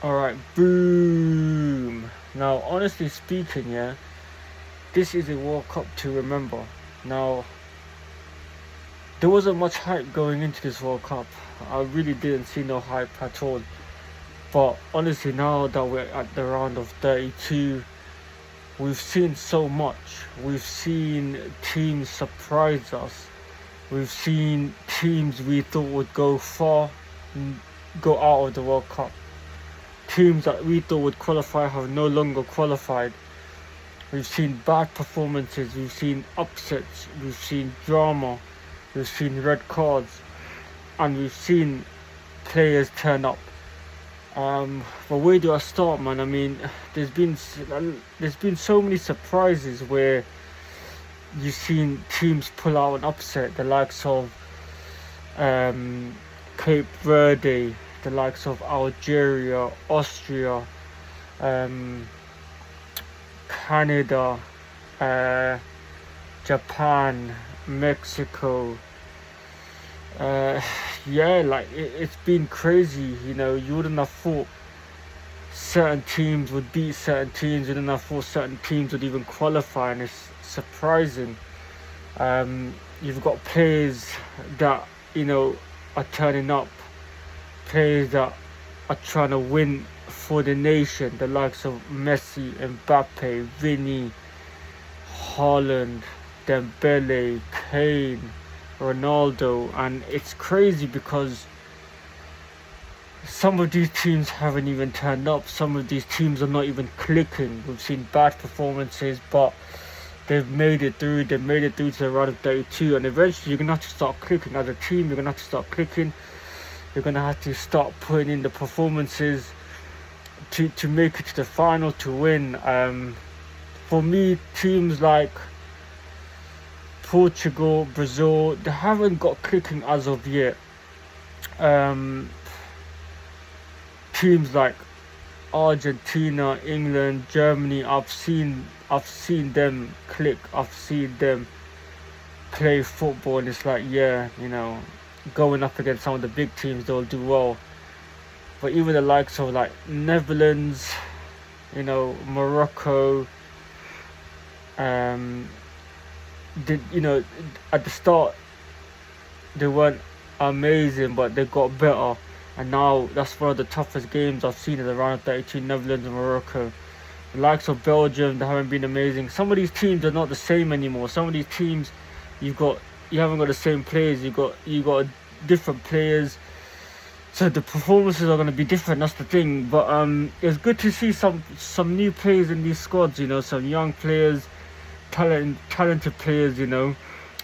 Alright, boom. Now, honestly speaking, yeah, this is a World Cup to remember. Now, there wasn't much hype going into this World Cup. I really didn't see no hype at all. But honestly, now that we're at the round of 32, we've seen so much. We've seen teams surprise us. We've seen teams we thought would go far, go out of the World Cup. Teams that we thought would qualify have no longer qualified. We've seen bad performances, we've seen upsets, we've seen drama, we've seen red cards, and we've seen players turn up. But where do I start, man? I mean, there's been so many surprises where you've seen teams pull out an upset, the likes of Cape Verde, the likes of Algeria, Austria, Canada, Japan, Mexico. Yeah, like it's been crazy. You wouldn't have thought certain teams would beat certain teams. You wouldn't have thought certain teams would even qualify, and it's surprising. You've got players that are turning up, players that are trying to win for the nation, the likes of Messi, Mbappe, Vinny, Haaland, Dembele, Kane, Ronaldo. And it's crazy because some of these teams haven't even turned up. Some of these teams are not even clicking. We've seen bad performances, but they've made it through. They've made it through to the round of 32, and eventually you're gonna have to start clicking as a team. You're gonna have to start clicking. You're gonna have to start putting in the performances to make it to the final, to win. For me, teams like Portugal, Brazil, they haven't got clicking as of yet. Teams like Argentina, England, Germany, I've seen them click. I've seen them play football, and it's like, yeah, going up against some of the big teams, they'll do well. But even the likes of like Netherlands, Morocco, did at the start they weren't amazing, but they got better. And now that's one of the toughest games I've seen in the round of 32, Netherlands and Morocco. The likes of Belgium, they haven't been amazing. Some of these teams are not the same anymore. Some of these teams, you haven't got the same players. You got different players, so the performances are going to be different. That's the thing. But it's good to see some new players in these squads. Some young players, talented players. You don't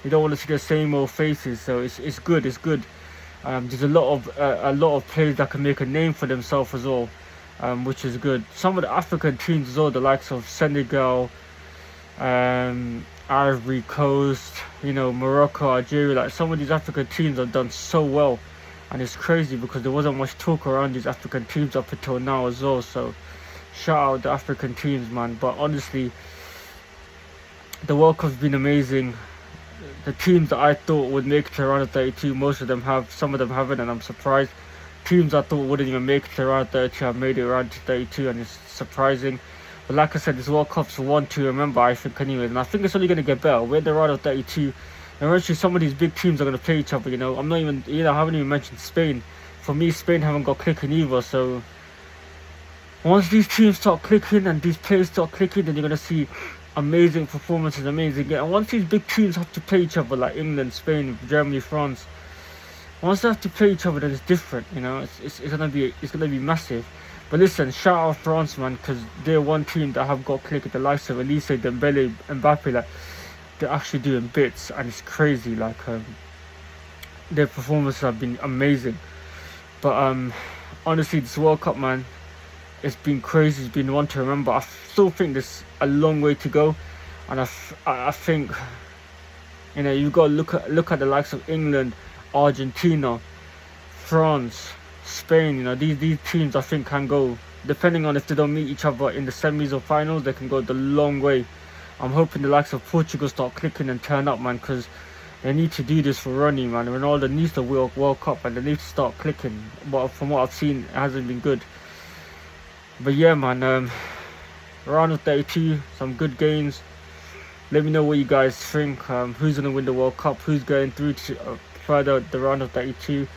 want to see the same old faces. So it's good. It's good. There's a lot of players that can make a name for themselves as well, which is good. Some of the African teams as well, the likes of Senegal, Ivory Coast, Morocco, Algeria. Like, some of these African teams have done so well, and it's crazy because there wasn't much talk around these African teams up until now as well. So shout out the African teams, man. But honestly, the World Cup's been amazing. The teams that I thought would make it to round of 32, most of them have. Some of them haven't, and I'm surprised. Teams I thought wouldn't even make it to round of 32 have made it around to 32, and it's surprising. But like I said, this World Cup's one to remember, I think, anyways. And I think it's only going to get better. We're at the round of 32. And eventually some of these big teams are going to play each other, I'm not even, I haven't even mentioned Spain. For me, Spain haven't got clicking either. So once these teams start clicking and these players start clicking, then you're going to see amazing performances, amazing. And once these big teams have to play each other, like England, Spain, Germany, France, once they have to play each other, then it's different. It's gonna be massive. But listen, shout out France, man, because they're one team that have got click at the likes of Elise, Dembele, Mbappe. Like, they're actually doing bits, and it's crazy. Like, their performances have been amazing. But honestly, this World Cup, man, it's been crazy. It's been one to remember. I still think there's a long way to go, and I think you've got to look at the likes of England, Argentina, France, Spain. These teams I think can go, depending on if they don't meet each other in the semis or finals, they can go the long way. I'm hoping the likes of Portugal start clicking and turn up, man, because they need to do this for Ronnie, man. Ronaldo needs the World Cup, and they need to start clicking. But from what I've seen, it hasn't been good. But yeah, man, round of 32, some good games. Let me know what you guys think. Who's gonna win the World Cup? Who's going through to further the round of 32?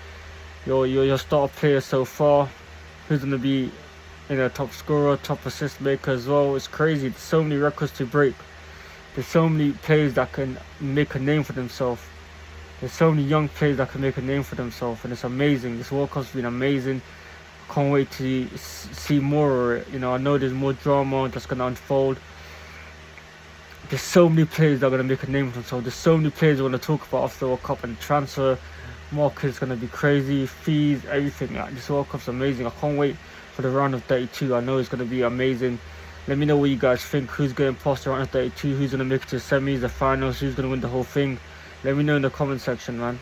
Your star player so far. Who's gonna be, top scorer, top assist maker as well? It's crazy. There's so many records to break. There's so many players that can make a name for themselves. There's so many young players that can make a name for themselves, and it's amazing. This World Cup's been amazing. Can't wait to see more of it. I know there's more drama that's gonna unfold. There's so many players that are gonna make a name for themselves. There's so many players we're gonna talk about after the World Cup, and transfer market is gonna be crazy. Fees, everything. This World Cup's amazing. I can't wait for the round of 32. I know it's gonna be amazing. Let me know what you guys think. Who's going past the round of 32? Who's gonna make it to the semis, the finals? Who's gonna win the whole thing? Let me know in the comment section, man.